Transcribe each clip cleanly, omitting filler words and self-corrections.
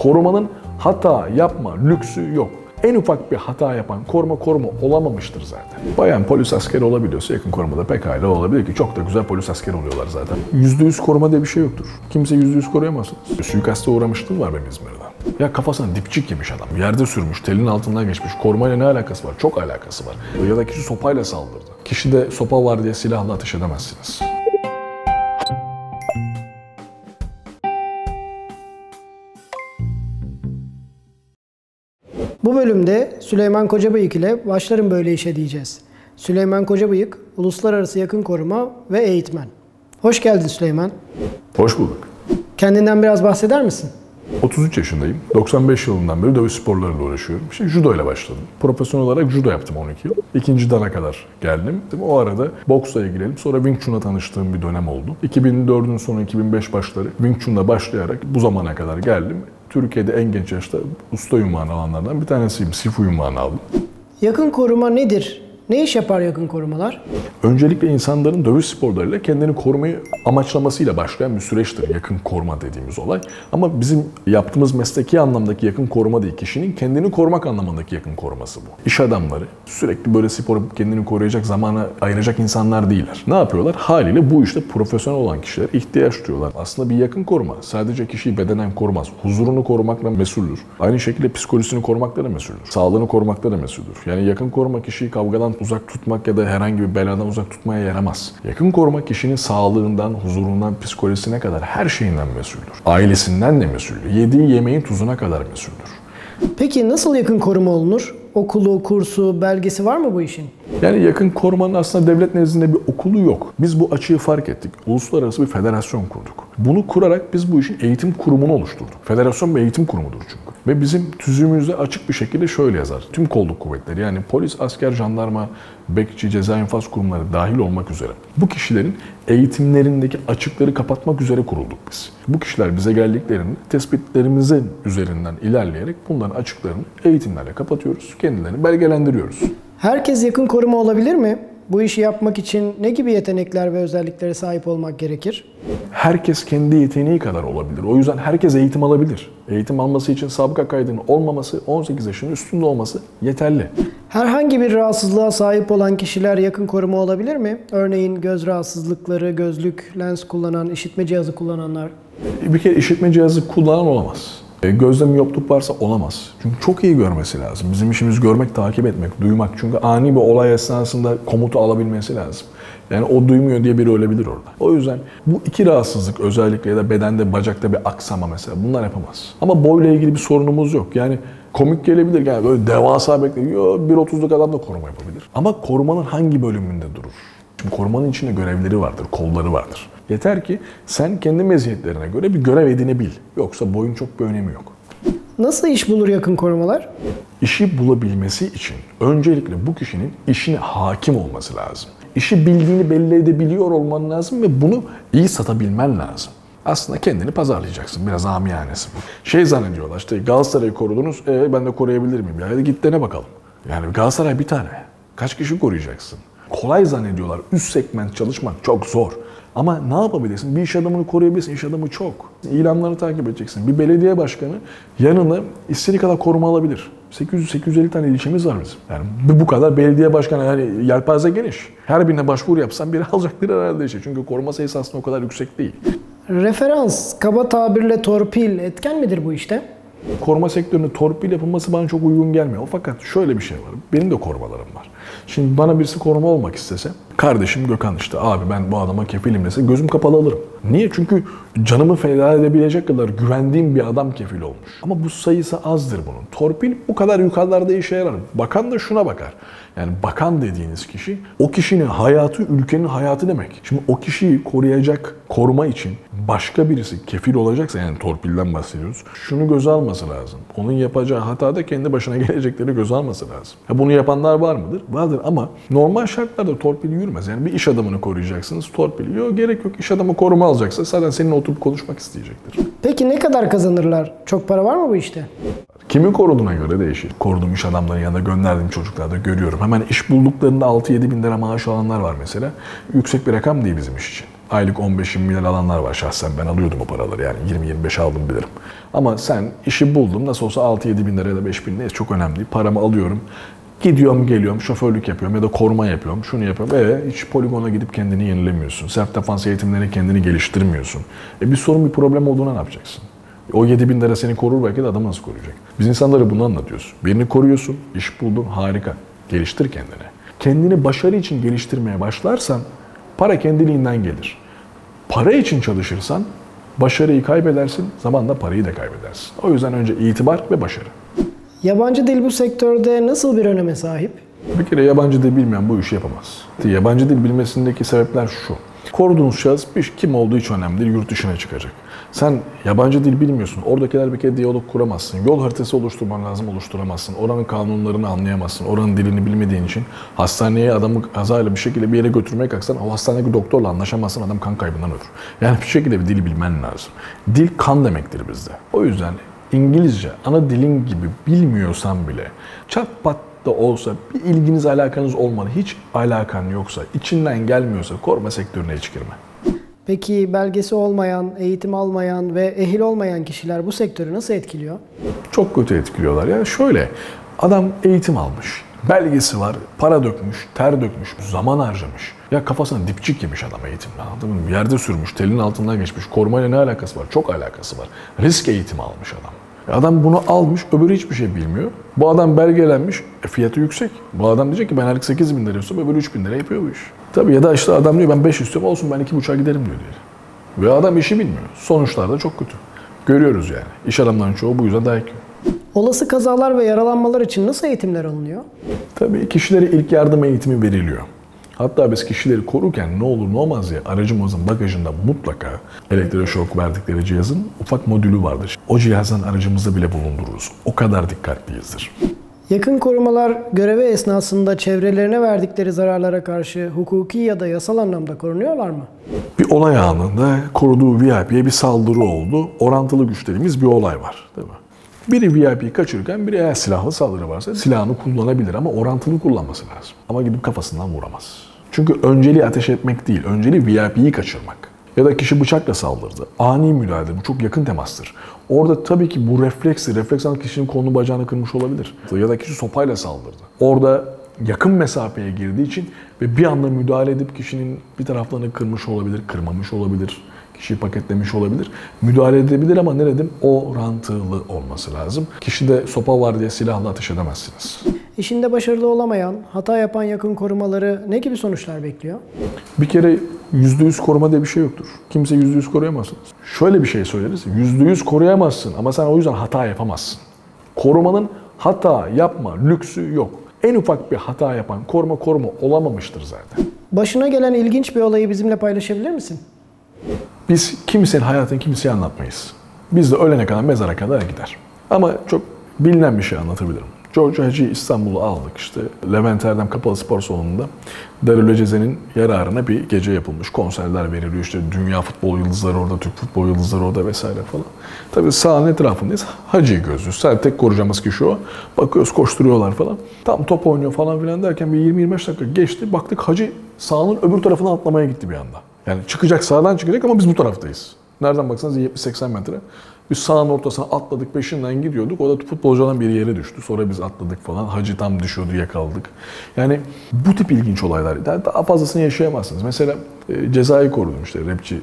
Korumanın hata yapma lüksü yok. En ufak bir hata yapan koruma olamamıştır zaten. Bayan polis askeri olabiliyorsa yakın korumada pekala olabilir ki çok da güzel polis askeri oluyorlar zaten. %100 koruma diye bir şey yoktur. Kimse %100 koruyamazsınız. Suikaste uğramıştım var benim İzmir'de. Ya kafasına dipçik yemiş adam. Yerde sürmüş, telin altından geçmiş. Korumayla ne alakası var? Çok alakası var. Ya da kişi sopayla saldırdı. Kişide sopa var diye silahla ateş edemezsiniz. Bu bölümde Süleyman Kocabıyık ile başlarım böyle işe diyeceğiz. Süleyman Kocabıyık, uluslararası yakın koruma ve eğitmen. Hoş geldin Süleyman. Hoş bulduk. Kendinden biraz bahseder misin? 33 yaşındayım. 95 yılından beri dövüş sporlarıyla uğraşıyorum. Judo ile başladım. Profesyonel olarak judo yaptım 12 yıl. İkinci dana kadar geldim. O arada boksla ilgilenip sonra Wing Chun'la tanıştığım bir dönem oldu. 2004'ün sonu 2005 başları Wing Chun'la başlayarak bu zamana kadar geldim. Türkiye'de en genç yaşta usta unvanı alanlardan bir tanesiyim. Sifu unvanı aldım. Yakın koruma nedir? Ne iş yapar yakın korumalar? Öncelikle insanların dövüş sporlarıyla kendini korumayı amaçlamasıyla başlayan bir süreçtir yakın koruma dediğimiz olay. Ama bizim yaptığımız mesleki anlamdaki yakın koruma değil, kişinin kendini korumak anlamındaki yakın koruması bu. İş adamları sürekli böyle sporu kendini koruyacak zamana ayıracak insanlar değiller. Ne yapıyorlar? Haliyle bu işte profesyonel olan kişiler ihtiyaç duyuyorlar. Aslında bir yakın koruma sadece kişiyi bedenen korumaz. Huzurunu korumakla mesuldür. Aynı şekilde psikolojisini korumakla da mesuldür. Sağlığını korumakla da mesuldür. Yani yakın koruma kişiyi kavgadan uzak tutmak ya da herhangi bir beladan uzak tutmaya yaramaz. Yakın koruma kişinin sağlığından, huzurundan, psikolojisine kadar her şeyinden mesuldür. Ailesinden de mesuldür. Yediği yemeğin tuzuna kadar mesuldür. Peki nasıl yakın koruma olunur? Okulu, kursu, belgesi var mı bu işin? Yani yakın korumanın aslında devlet nezdinde bir okulu yok. Biz bu açığı fark ettik. Uluslararası bir federasyon kurduk. Bunu kurarak biz bu işin eğitim kurumunu oluşturduk. Federasyon bir eğitim kurumudur çünkü. Ve bizim tüzüğümüzde açık bir şekilde şöyle yazar. Tüm kolluk kuvvetleri yani polis, asker, jandarma, bekçi, ceza infaz kurumları dahil olmak üzere bu kişilerin eğitimlerindeki açıkları kapatmak üzere kurulduk biz. Bu kişiler bize geldiklerinde tespitlerimizin üzerinden ilerleyerek bunların açıklarını eğitimlerle kapatıyoruz. Kendilerini belgelendiriyoruz. Herkes yakın koruma olabilir mi? Bu işi yapmak için ne gibi yetenekler ve özelliklere sahip olmak gerekir? Herkes kendi yeteneği kadar olabilir. O yüzden herkes eğitim alabilir. Eğitim alması için sabıka kaydının olmaması, 18 yaşının üstünde olması yeterli. Herhangi bir rahatsızlığa sahip olan kişiler yakın koruma olabilir mi? Örneğin göz rahatsızlıkları, gözlük, lens kullanan, işitme cihazı kullananlar. Bir kere işitme cihazı kullanan olamaz. Gözde miyopluk varsa olamaz. Çünkü çok iyi görmesi lazım. Bizim işimiz görmek, takip etmek, duymak. Çünkü ani bir olay esnasında komutu alabilmesi lazım. Yani o duymuyor diye biri ölebilir orada. O yüzden bu iki rahatsızlık özellikle ya da bedende, bacakta bir aksama mesela bunlar yapamaz. Ama boyla ilgili bir sorunumuz yok. Yani komik gelebilir. Yani böyle devasa bekliyor. 1.30'luk adam da koruma yapabilir. Ama korumanın hangi bölümünde durur? Şimdi korumanın içinde görevleri vardır, kolları vardır. Yeter ki sen kendi meziyetlerine göre bir görev edinebil. Yoksa boyun çok bir önemi yok. Nasıl iş bulur yakın korumalar? İşi bulabilmesi için öncelikle bu kişinin işine hakim olması lazım. İşi bildiğini belli edebiliyor olman lazım ve bunu iyi satabilmen lazım. Aslında kendini pazarlayacaksın. Biraz amiyanesi bu. Zannediyorlar işte Galatasaray'ı korudunuz, ben de koruyabilir miyim? Ya hadi git dene bakalım. Yani Galatasaray bir tane. Kaç kişi koruyacaksın? Kolay zannediyorlar. Üst segment çalışmak çok zor. Ama ne yapabilirsin? Bir iş adamını koruyabilirsin. İş adamı çok. İlanlarını takip edeceksin. Bir belediye başkanı yanına istediği kadar koruma alabilir. 800-850 tane ilçemiz var bizim. Yani bu kadar belediye başkanı yani yelpaze geniş. Her birine başvuru yapsan biri alacaktır herhalde işte. Çünkü koruma sayısı aslında o kadar yüksek değil. Referans, kaba tabirle torpil etken midir bu işte? Koruma sektöründe torpil yapılması bana çok uygun gelmiyor. Fakat şöyle bir şey var. Benim de korumalarım var. Şimdi bana birisi koruma olmak istese, kardeşim Gökhan işte abi ben bu adama kefilim dese gözüm kapalı alırım. Niye? Çünkü canımı feda edebilecek kadar güvendiğim bir adam kefil olmuş. Ama bu sayısı azdır bunun. Torpil bu kadar yukarılarda işe yarar. Bakan da şuna bakar. Yani bakan dediğiniz kişi, o kişinin hayatı ülkenin hayatı demek. Şimdi o kişiyi koruyacak, koruma için başka birisi kefil olacaksa, yani torpilden bahsediyoruz, şunu göze alması lazım. Onun yapacağı hatada kendi başına gelecekleri göze alması lazım. Bunu yapanlar var mıdır? Vardır ama normal şartlarda torpil yürümez. Yani bir iş adamını koruyacaksınız, torpil yok, gerek yok. İş adamı koruma alacaksa zaten seninle oturup konuşmak isteyecektir. Peki ne kadar kazanırlar? Çok para var mı bu işte? Kimi koruduğuna göre değişir. Koruduğum iş adamlarının yanında gönderdiğim çocuklarda görüyorum. Hemen iş bulduklarında 6-7 bin lira maaş alanlar var mesela. Yüksek bir rakam değil bizim iş için. aylık 15-20 milyar alanlar var şahsen. Ben alıyordum o paraları yani 20-25 aldım bilirim. Ama sen işi buldum nasıl olsa 6-7 bin lira ya da 5 bin lira çok önemli değil. Paramı alıyorum. Gidiyorum geliyorum şoförlük yapıyorum ya da koruma yapıyorum şunu yapıyorum. Hiç poligona gidip kendini yenilemiyorsun. Self defans eğitimlerine kendini geliştirmiyorsun. Bir sorun bir problem olduğuna ne yapacaksın? O 7 bin lira seni korur belki de adam nasıl koruyacak? Biz insanlara bunu anlatıyoruz. Birini koruyorsun, iş buldun harika. Geliştir kendini. Kendini başarı için geliştirmeye başlarsan para kendiliğinden gelir. Para için çalışırsan başarıyı kaybedersin, zamanla parayı da kaybedersin. O yüzden önce itibar ve başarı. Yabancı dil bu sektörde nasıl bir öneme sahip? Bir kere yabancı dil bilmeyen bu işi yapamaz. Yabancı dil bilmesindeki sebepler şu. Koruduğunuz şahıs kim olduğu hiç önemli değil, yurt dışına çıkacak. Sen yabancı dil bilmiyorsun, oradakiler bir kere diyalog kuramazsın. Yol haritası oluşturman lazım, oluşturamazsın. Oranın kanunlarını anlayamazsın, oranın dilini bilmediğin için hastaneye adamı kazayla bir şekilde bir yere götürmeye kalksan o hastanedeki doktorla anlaşamazsın, adam kan kaybından ölür. Yani bir şekilde bir dili bilmen lazım. Dil kan demektir bizde. O yüzden İngilizce ana dilin gibi bilmiyorsan bile çat pat da olsa bir ilginiz alakanız olmadı, hiç alakan yoksa, içinden gelmiyorsa koruma sektörüne hiç girme. Peki belgesi olmayan, eğitim almayan ve ehil olmayan kişiler bu sektörü nasıl etkiliyor? Çok kötü etkiliyorlar. Yani şöyle, adam eğitim almış, belgesi var, para dökmüş, ter dökmüş, zaman harcamış. Ya kafasına dipçik yemiş adam eğitimle, anladın mı? Bir yerde sürmüş, telin altından geçmiş. Korumayla ne alakası var? Çok alakası var. Risk eğitimi almış adam. Adam bunu almış, öbürü hiçbir şey bilmiyor. Bu adam belgelenmiş, fiyatı yüksek. Bu adam diyecek ki ben aylık 8 bin lira istiyorum, öbürü 3 bin lira yapıyor bu iş. Tabii ya da işte adam diyor ben 5 istiyorum, olsun ben 2,5'a giderim diyor. Ve adam işi bilmiyor. Sonuçlar da çok kötü. Görüyoruz yani. İş adamlarının çoğu bu yüzden dayak yiyor. Olası kazalar ve yaralanmalar için nasıl eğitimler alınıyor? Tabii kişilere ilk yardım eğitimi veriliyor. Hatta biz kişileri korurken ne olur ne olmaz diye aracımızın bagajında mutlaka elektroşok verdikleri cihazın ufak modülü vardır. O cihazdan aracımızda bile bulundururuz. O kadar dikkatliyizdir. Yakın korumalar görevi esnasında çevrelerine verdikleri zararlara karşı hukuki ya da yasal anlamda korunuyorlar mı? Bir olay anında koruduğu VIP'ye bir saldırı oldu. Orantılı güçlerimiz bir olay var, değil mi? Biri VIP'yi kaçırırken biri eğer silahlı saldırı varsa silahını kullanabilir ama orantılı kullanması lazım. Ama gidip kafasından vuramaz. Çünkü önceliği ateş etmek değil, önceliği VIP'yi kaçırmak. Ya da kişi bıçakla saldırdı. Ani müdahale, bu çok yakın temastır. Orada tabii ki bu refleks alan kişinin kolunu bacağını kırmış olabilir. Ya da kişi sopayla saldırdı. Orada yakın mesafeye girdiği için ve bir anda müdahale edip kişinin bir taraflarını kırmış olabilir, kırmamış olabilir. Kişiyi paketlemiş olabilir. Müdahale edebilir ama ne dedim? Orantılı olması lazım. Kişide sopa var diye silahla ateş edemezsiniz. İşinde başarılı olamayan, hata yapan yakın korumaları ne gibi sonuçlar bekliyor? Bir kere %100 koruma diye bir şey yoktur. Kimse %100 koruyamazsınız. Şöyle bir şey söyleriz. %100 koruyamazsın ama sen o yüzden hata yapamazsın. Korumanın hata yapma lüksü yok. En ufak bir hata yapan koruma olamamıştır zaten. Başına gelen ilginç bir olayı bizimle paylaşabilir misin? Biz kimsenin hayatını kimseye anlatmayız. Biz de ölene kadar mezara kadar gider. Ama çok bilinen bir şey anlatabilirim. George Hacı'yı İstanbul'a aldık işte. Levent Erdem Kapalı Spor Salonu'nda Darül Ceze'nin yararına bir gece yapılmış. Konserler veriliyor işte dünya futbol yıldızları orada, Türk futbol yıldızları orada vesaire falan. Tabii sahanın etrafındayız. Hacı'yı gözlüyoruz. Sadece tek koruyacağımız kişi o. Bakıyoruz koşturuyorlar falan. Tam top oynuyor falan filan derken bir 20-25 dakika geçti. Baktık Hacı sahanın öbür tarafına atlamaya gitti bir anda. Yani çıkacak sağdan çıkacak ama biz bu taraftayız. Nereden baksanız 70-80 metre. Biz sahanın ortasına atladık, peşinden gidiyorduk. O da futbolcudan bir yere düştü. Sonra biz atladık falan. Hacı tam düşüyordu, yakaladık. Yani bu tip ilginç olaylar. Daha fazlasını yaşayamazsınız. Mesela Ceza'yı korudum işte, rapçi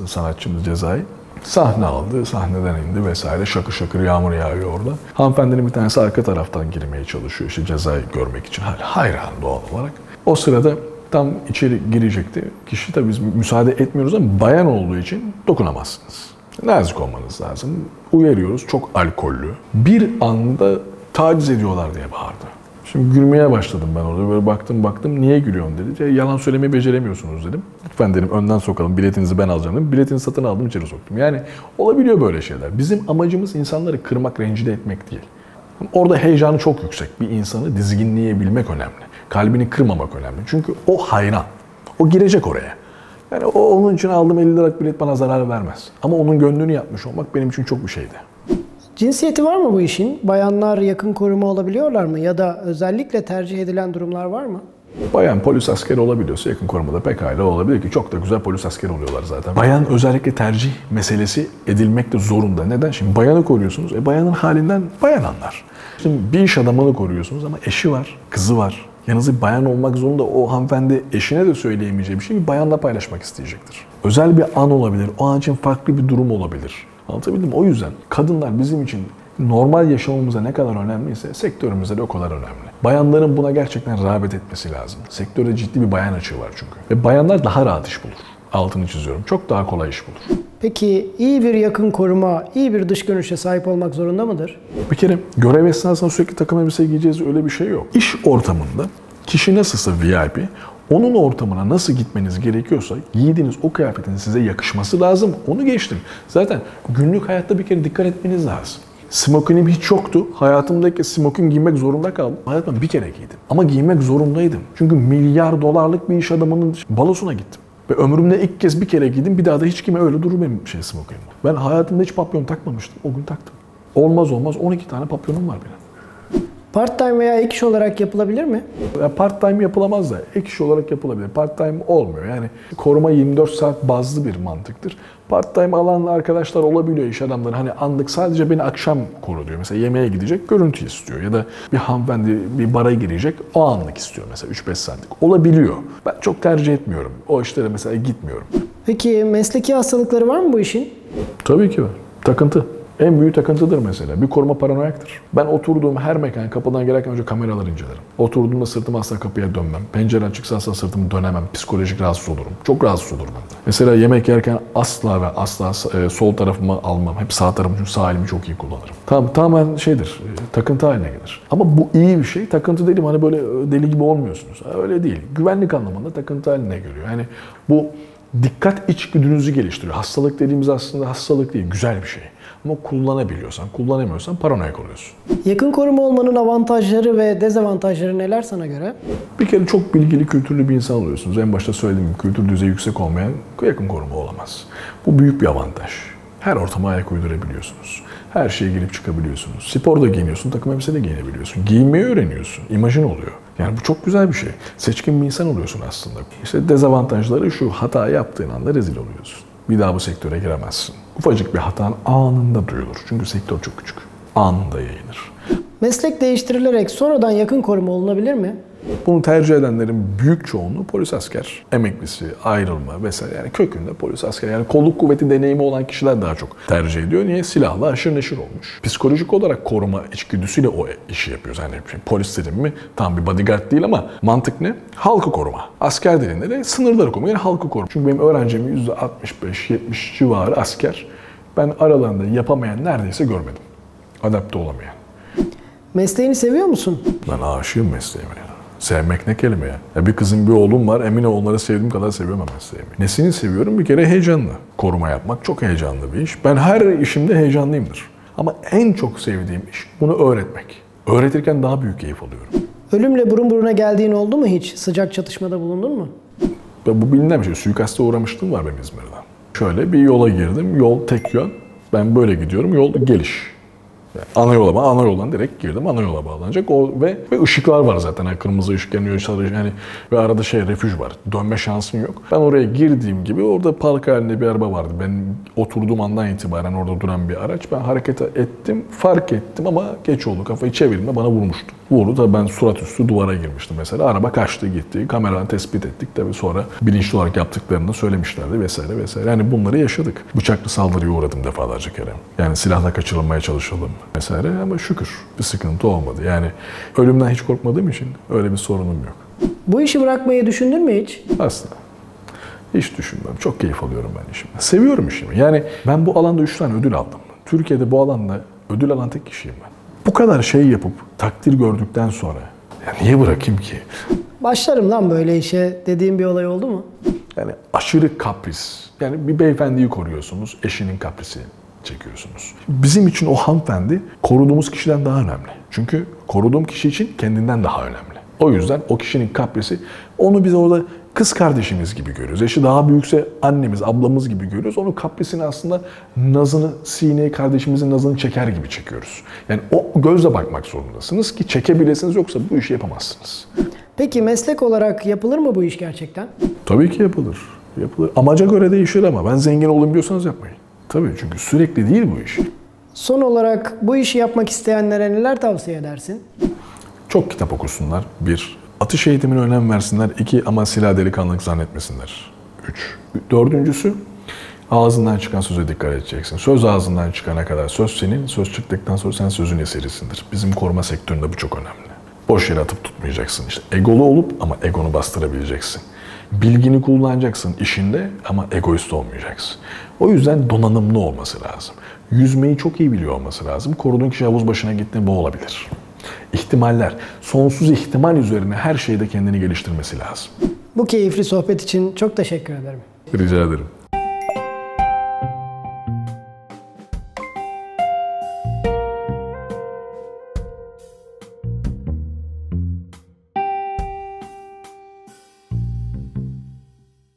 sanatçımız Ceza'yı. Sahne aldı, sahneden indi vesaire. Şakır şakır yağmur yağıyor orada. Hanımefendinin bir tanesi arka taraftan girmeye çalışıyor işte Ceza'yı görmek için. Hayran doğal olarak. O sırada tam içeri girecekti. Kişi tabii biz müsaade etmiyoruz ama bayan olduğu için dokunamazsınız. Nazik olmanız lazım. Uyarıyoruz, çok alkollü. Bir anda taciz ediyorlar diye bağırdı. Şimdi gülmeye başladım ben orada. Böyle baktım, niye gülüyorsun dedi. Yalan söylemeyi beceremiyorsunuz dedim. Lütfen dedim önden sokalım, biletinizi ben alacağım dedim. Biletini satın aldım, içeri soktum. Yani olabiliyor böyle şeyler. Bizim amacımız insanları kırmak, rencide etmek değil. Orada heyecanı çok yüksek. Bir insanı dizginleyebilmek önemli. Kalbini kırmamak önemli. Çünkü o hayran. O girecek oraya. Yani onun için aldığım 50 liralık bilet bana zarar vermez. Ama onun gönlünü yapmış olmak benim için çok bir şeydi. Cinsiyeti var mı bu işin? Bayanlar yakın koruma olabiliyorlar mı? Ya da özellikle tercih edilen durumlar var mı? Bayan polis askeri olabiliyorsa yakın korumada pekala olabilir ki çok da güzel polis askeri oluyorlar zaten. Bayan özellikle tercih meselesi edilmek de zorunda. Neden? Şimdi bayanı koruyorsunuz. Bayanın halinden bayan anlar. Şimdi bir iş adamını koruyorsunuz ama eşi var, kızı var. Yanınızda bayan olmak zorunda, o hanımefendi eşine de söyleyemeyeceği bir şey bir bayanla paylaşmak isteyecektir. Özel bir an olabilir, o an için farklı bir durum olabilir. Anlatabildim mi? O yüzden kadınlar bizim için normal yaşamımıza ne kadar önemliyse sektörümüzde de o kadar önemli. Bayanların buna gerçekten rağbet etmesi lazım. Sektörde ciddi bir bayan açığı var çünkü. Ve bayanlar daha rahat iş bulur. Altını çiziyorum. Çok daha kolay iş bulur. Peki iyi bir yakın koruma, iyi bir dış görünüşe sahip olmak zorunda mıdır? Bir kere görev esnasında sürekli takım elbise giyeceğiz öyle bir şey yok. İş ortamında kişi nasılsa VIP, onun ortamına nasıl gitmeniz gerekiyorsa giydiğiniz o kıyafetin size yakışması lazım. Onu geçtim. Zaten günlük hayatta bir kere dikkat etmeniz lazım. Smokinim hiç yoktu. Hayatımdaki smokin giymek zorunda kaldım. Hayatımda bir kere giydim. Ama giymek zorundaydım. Çünkü milyar dolarlık bir iş adamının balosuna gittim. Ve ömrümde ilk kez bir kere giydim. Bir daha da hiç kime öyle durur benim smokinim. Ben hayatımda hiç papyon takmamıştım. O gün taktım. Olmaz 12 tane papyonum var benim. Part-time veya ek iş olarak yapılabilir mi? Part-time yapılamaz da ek iş olarak yapılabilir. Part-time olmuyor. Yani koruma 24 saat bazlı bir mantıktır. Part-time alan arkadaşlar olabiliyor iş adamları. Hani anlık sadece beni akşam koru diyor. Mesela yemeğe gidecek, görüntü istiyor. Ya da bir hanımefendi bir bara girecek, o anlık istiyor mesela 3-5 saatlik. Olabiliyor. Ben çok tercih etmiyorum. O işlere mesela gitmiyorum. Peki mesleki hastalıkları var mı bu işin? Tabii ki var. Takıntı. En büyük takıntıdır mesela. Bir koruma paranoyaktır. Ben oturduğum her mekan kapıdan girerken önce kameraları incelerim. Oturduğumda sırtımı asla kapıya dönmem. Pencere açıksa asla sırtımı dönemem. Psikolojik rahatsız olurum. Çok rahatsız olurum ben. Mesela yemek yerken asla ve asla sol tarafımı almam. Hep sağ tarafımı, çünkü sağ elimi çok iyi kullanırım. Tamamen takıntı haline gelir. Ama bu iyi bir şey. Takıntı değilim, hani böyle deli gibi olmuyorsunuz. Öyle değil. Güvenlik anlamında takıntı haline geliyor. Yani bu dikkat içgüdünüzü geliştiriyor. Hastalık dediğimiz aslında hastalık değil, güzel bir şey. Ama kullanabiliyorsan, kullanamıyorsan paranoyak oluyorsun. Yakın koruma olmanın avantajları ve dezavantajları neler sana göre? Bir kere çok bilgili, kültürlü bir insan oluyorsunuz. En başta söylediğim gibi kültür düzeyi yüksek olmayan yakın koruma olamaz. Bu büyük bir avantaj. Her ortama ayak uydurabiliyorsunuz. Her şeye girip çıkabiliyorsunuz. Sporda giyiniyorsun, takım elbise de giyinebiliyorsun. Giyinmeyi öğreniyorsun, imajın oluyor. Yani bu çok güzel bir şey. Seçkin bir insan oluyorsun aslında. İşte dezavantajları şu: hata yaptığın anda rezil oluyorsun. Bir daha bu sektöre giremezsin. Ufacık bir hatan anında duyulur. Çünkü sektör çok küçük. Anında yayılır. Meslek değiştirilerek sonradan yakın koruma olunabilir mi? Bunu tercih edenlerin büyük çoğunluğu polis asker, emeklisi, ayrılma vesaire. Yani kökünde polis asker, yani kolluk kuvveti deneyimi olan kişiler daha çok tercih ediyor. Niye? Silahla aşırı neşir olmuş. Psikolojik olarak koruma içgüdüsüyle o işi yapıyoruz. Yani polis dedim mi tam bir bodyguard değil ama mantık ne? Halkı koruma. Asker dediğinde de sınırları koruma, yani halkı koruma. Çünkü benim öğrencimin %65-70 civarı asker. Ben aralarında yapamayan neredeyse görmedim. Adapte olamayan. Mesleğini seviyor musun? Ben aşığım mesleğime ya. Sevmek ne kelime ya. Ya bir kızım, bir oğlum var. Emin ol, onları sevdiğim kadar seviyorum mesleğimi. Nesini seviyorum? Bir kere heyecanlı. Koruma yapmak çok heyecanlı bir iş. Ben her işimde heyecanlıyımdır. Ama en çok sevdiğim iş bunu öğretmek. Öğretirken daha büyük keyif alıyorum. Ölümle burun buruna geldiğin oldu mu hiç? Sıcak çatışmada bulundun mu? Ve bu bilinen bir şey. Suikaste uğramıştım var benim İzmir'de. Şöyle bir yola girdim. Yol tek yön. Ben böyle gidiyorum. Yol geliş. Ana yoldan direkt girdim. Ana yola bağlanacak. Ve ışıklar var zaten. Yani kırmızı ışık yanıyor, sarı, yani ve arada refüj var. Dönme şansın yok. Ben oraya girdiğim gibi orada park halinde bir araba vardı. Ben oturduğum andan itibaren orada duran bir araç. Ben hareket ettim, fark ettim ama geç oldu. Kafayı çevirme bana vurmuştu. Vurdu da ben surat üstü duvara girmiştim mesela. Araba kaçtı gitti. Kameradan tespit ettik. Tabii sonra bilinçli olarak yaptıklarını söylemişlerdi vesaire vesaire. Yani bunları yaşadık. Bıçaklı saldırıya uğradım defalarca kere. Yani silahla kaçırılmaya çalışıldım vesaire ama şükür bir sıkıntı olmadı. Yani ölümden hiç korkmadığım için öyle bir sorunum yok. Bu işi bırakmayı düşündün mü hiç? Aslında hiç düşünmüyorum. Çok keyif alıyorum ben işimden. Seviyorum işimi. Yani ben bu alanda 3 tane ödül aldım. Türkiye'de bu alanda ödül alan tek kişiyim ben. Bu kadar şey yapıp takdir gördükten sonra ya niye bırakayım ki? Başlarım lan böyle işe dediğin bir olay oldu mu? Yani aşırı kapris. Yani bir beyefendiyi koruyorsunuz, eşinin kaprisini çekiyorsunuz. Bizim için o hanımefendi koruduğumuz kişiden daha önemli. Çünkü koruduğum kişi için kendinden daha önemli. O yüzden o kişinin kaprisi, onu biz orada kız kardeşimiz gibi görüyoruz. Eşi daha büyükse annemiz, ablamız gibi görüyoruz. Onun kaprisini aslında nazını, sineye kardeşimizin nazını çeker gibi çekiyoruz. Yani o gözle bakmak zorundasınız ki çekebilirsiniz, yoksa bu işi yapamazsınız. Peki meslek olarak yapılır mı bu iş gerçekten? Tabii ki yapılır. Yapılır. Amaca göre değişir ama ben zengin olayım diyorsanız yapmayın. Tabii çünkü sürekli değil bu iş. Son olarak bu işi yapmak isteyenlere neler tavsiye edersin? Çok kitap okusunlar. 1. Atış eğitimine önem versinler. 2. Ama silah delikanlılık zannetmesinler. 3. Dördüncüsü, ağzından çıkan söze dikkat edeceksin. Söz ağzından çıkana kadar söz senin, söz çıktıktan sonra sen sözün eserisindir. Bizim koruma sektöründe bu çok önemli. Boş yere atıp tutmayacaksın işte. Egolu olup ama egonu bastırabileceksin. Bilgini kullanacaksın işinde ama egoist olmayacaksın. O yüzden donanımlı olması lazım. Yüzmeyi çok iyi biliyor olması lazım. Koruduğun kişi havuz başına gittiğinde boğulabilir. İhtimaller, sonsuz ihtimal üzerine her şeyde kendini geliştirmesi lazım. Bu keyifli sohbet için çok teşekkür ederim. Rica ederim.